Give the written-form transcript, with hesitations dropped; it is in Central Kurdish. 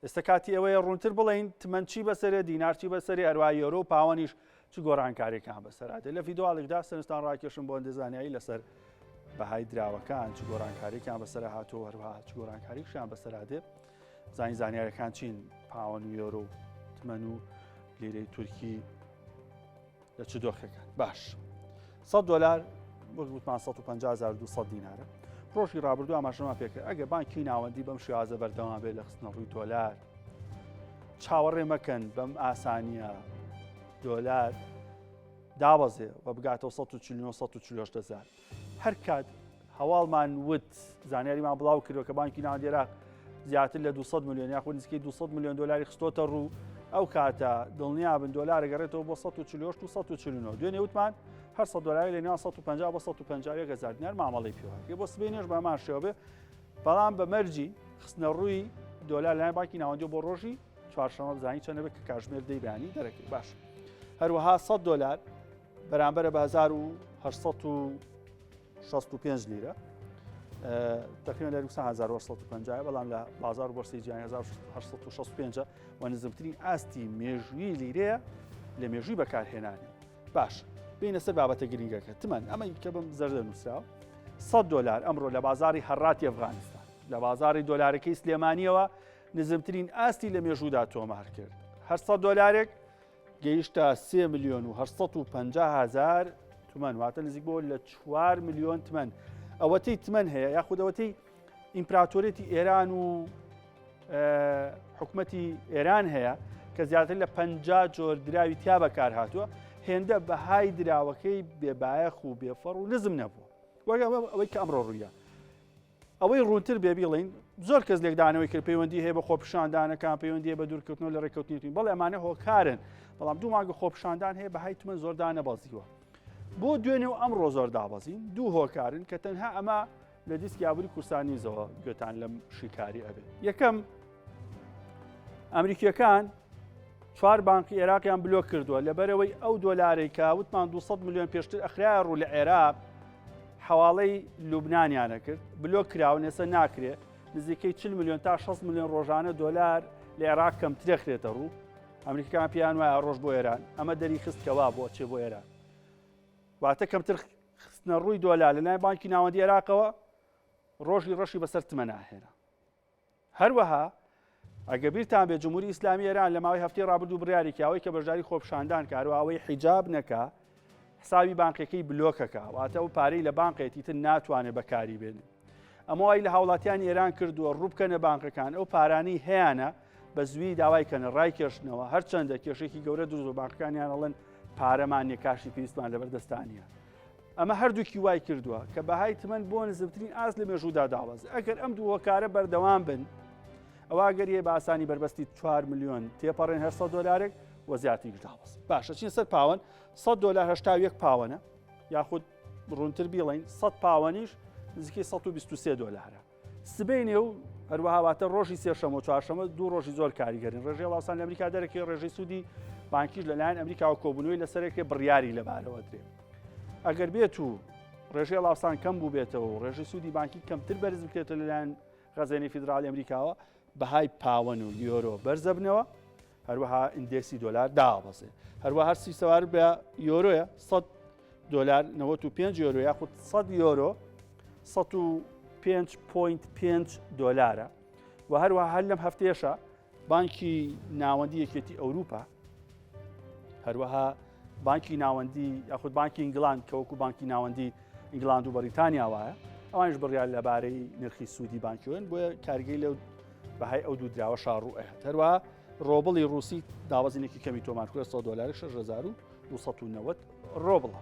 ئێستا کاتی ئەوەیە ڕوونتر بڵین تمەنچی بەسەرێ دینارچی بەسەری هەروای یۆرۆ و پاوەنیش چ گۆڕانکاریەکان بەسەراتێ لە ڤیدۆڵێکدا سەرنجتان ڕاکێشم بۆ ئەندێزانایی لەسەر بەهای دراوەکان چ گۆڕانکاریەکان بەسەر هاتووە هەروها چ گۆڕانکاریشیان بەسەرادێ زانی زانیاریەکان چین پاوەن و یۆرۆ و تمەن و لیرەی تورکی لە چ دۆخەکان باش $100 وەک گوتمان 150,200 دینارە ڕۆژی ڕابردوو ئاماژەمان پێکرد ئەگە بانکی ناوەندی بەم شێوازە بەردەوام بێت لە خستنە ڕووی دۆلار چاوەڕێ مەکەن بەم ئاسانیە دۆلار دابەزێ و بگاتەوە 140,000 هەر کات هەواڵمان وت زانیاریمان بڵاو کردەوە کە بانکی ناوەندی عێراق زیاتر لە 200 میلیۆن یاخود نزیکەی 200 میلیۆن دلاری خستۆتە ڕوو ئەو کاتە دڵنیا بن دۆلارە گەڕێتەوە بۆ 148 و 149 دوێنێ وتمان هەر $100 لە نێوان 150 بۆ 151,000 دینار مامەڵەی پێوە بۆ سبەی نوێژ بەمان شێوە بێ بەڵام بە مەرجی خستنە ڕووی دۆلار لەلایەن بانکی ناوەندی بۆ ڕۆژی چوارشەمە بزانین چەندە بێت کە کاتژمێر دەیبیانی دەرەکەی باش هەروەها $100 بەرامبەرە بە 1865 لیرە تقریبا لە 1850 بەڵام لە بازار بۆرسی جیهانی 1865 و نزمترین ئاستی مێژووی لیرەیە لە مێژووی بەکارهێنانی باش بینە سەر بابەتە گرنگەکە تمەن ئەمەی کە بم زەردە نووسراوە $100 ئەمڕۆ لە بازاری هەڕاتی ئەفغانستان لە بازاری دۆلارەکەی سلێمانیەوە نزمترین ئاستی لە مێژوودا تۆمار کرد هەر $100 گەیشتە 3,850,000 تومەن واتە نزیک بۆ لە 4 میلیۆن تمەن ئەوەتەی تمەن هەیە یاخود ئەوەتەی ئیمپراتۆرێتی ئێران و حکومەتی ئێران هەیە کە زیاتر لە 50 جۆر دراوی تیا بەکار هاتووە هێندە بەهای دراوەکەی بێبایەخ و بێفەڕ و نزم نەبووە وەک ئەوەی کە ئەمڕۆ ڕوویە ئەوەی ڕوونتر بێ بیڵین زۆر کەس لێکدانەوەی کرد پەیوەندی هەیە بە خۆپیشاندانەکان پەیوەندی بە دوورکەوتنەوە لە ڕێکەوتنیتین بەڵێ ئەمانە هۆکارن بەڵام دوو مانگە خۆپیشاندان هەیە بەهای تمەن زۆر دانەبەزیوە بۆ دوێنێ و ئەمڕۆ زۆر دابەزین دوو هۆکارن کە تەنها ئەمە لە دیسک یابووری کورسانیزەوە گوێتان لەم شیکاری ئەبێت یەکەم ئەمریکیەکان 4 بانکی عێراقیان بلۆک کردووە لەبەرەوەی ئەو دۆلارێک کە وتمان 200 میلیۆن پێشتر ئەخرای ڕوو لە عێراق حواڵەی لوبنانیانە کرد بلۆک کراون ێستا ناکرێت نزیکەی 40 میلیۆن تا 60 میلیۆن ڕۆژانە دۆلار لە عێراق کەمترە خرێتە ڕوو ئەمریکان پیان وایە ڕۆژ بۆ ئێران ئەمە دەری خستکەوا بۆ چێ بۆ ئێران واتە کەمتر خستنە ڕووی دۆلار لەلایەن بانکی ناوەندی عێراقەوە ڕۆژی ڕەشی بەسەر تمەناهێنا هەروەها ئەگە بیرتان بێت جمهوری ئیسلامی ئێران لە ماوەی هەفتەی ڕابردوو بڕیارێکی ئەوەی کە بەشداری خۆپیشاندان کاروەوەی حیجاب نەکا حسابی بانکەکەی بلۆکەکە واتە ئەو پارەی لە بانقێتی تر ناتوانێت بەکاری بێنێ ئەمەوەی لە هاوڵاتیانی ئێران کردووە ڕووبکەنە بانکەکان ئەو پارانەی هەیەە بە زووی داوای کەنە ڕای کێشتنەوە هەرچەندە کێشێکی گەورە دوو بانکەکانیان ئەڵێن پارەمان نێکاشی پێویستمان لەبەردەستانیە ئەمە هەردووکی وای کردووە کە بەهای تمەن بۆ نزمترین ئاس لە مێژوودا داوەز ئەگەر ئەم دوو هۆکارە بەردەوام بن ئەوە گەریە بە ئاسانی بربەستی 4 میلیۆن تێپەڕێن هەر $100 وە زیاتریش داوەز باشە چین سەر پاوەن $100 هەشتاویەک پاوەنە یاخود ڕوونتر بیڵین 100 پاوەنیش نزیکەی $123 سبەی نێو هەروەها واتە ڕۆژی سێشەمە و چوارشەمە دوو ڕۆژی زۆر کاریگەرین ڕێژەی وڵاتان لە ئەمریکا دەرەکەی ڕێژەی سوودی بانکیش لەلایەن ئەمریکا و کۆبوونەوەی لەسەرێکی بڕیاری لەبارەوە درێ ئەگەر بێت و ڕێژەی وڵاتان کەم بوو بێتەوە و ڕێژەی سوودی بانکی کەمتر بەرز بکرێتە لەلایەن خەزانەی فیدراڵی ئەمریکاوە بەهای پاوەن و یۆرۆ بەرزە بنەوە هەروەها ئیندێکسی دۆلار دابەزێ هەروەها هەر سوار بە یۆرۆیە $100 یۆرۆ یاخود 100 یۆرۆ 105.5 و هەروەها هەر لەم هەفتەیەشە بانکی ناوەندی یەکێتی ئەوروپا هەروەها بانکی ناوەندی یاخود بانکی ئینگڵاند کە وەکو بانکی ناوەندی ئینگڵاند و بەریتانیا وایە ئەوانش بڕیار لەبارەی نرخی سوودی بانکیۆن بۆیە کارگەی لەو بەهای ئەو دوو دراوە شاڕوو ئەهات هەروەها ڕۆبڵی ڕووسی داوازینێکی کەمی تۆمارکرێت $100 6,290 ڕۆبڵە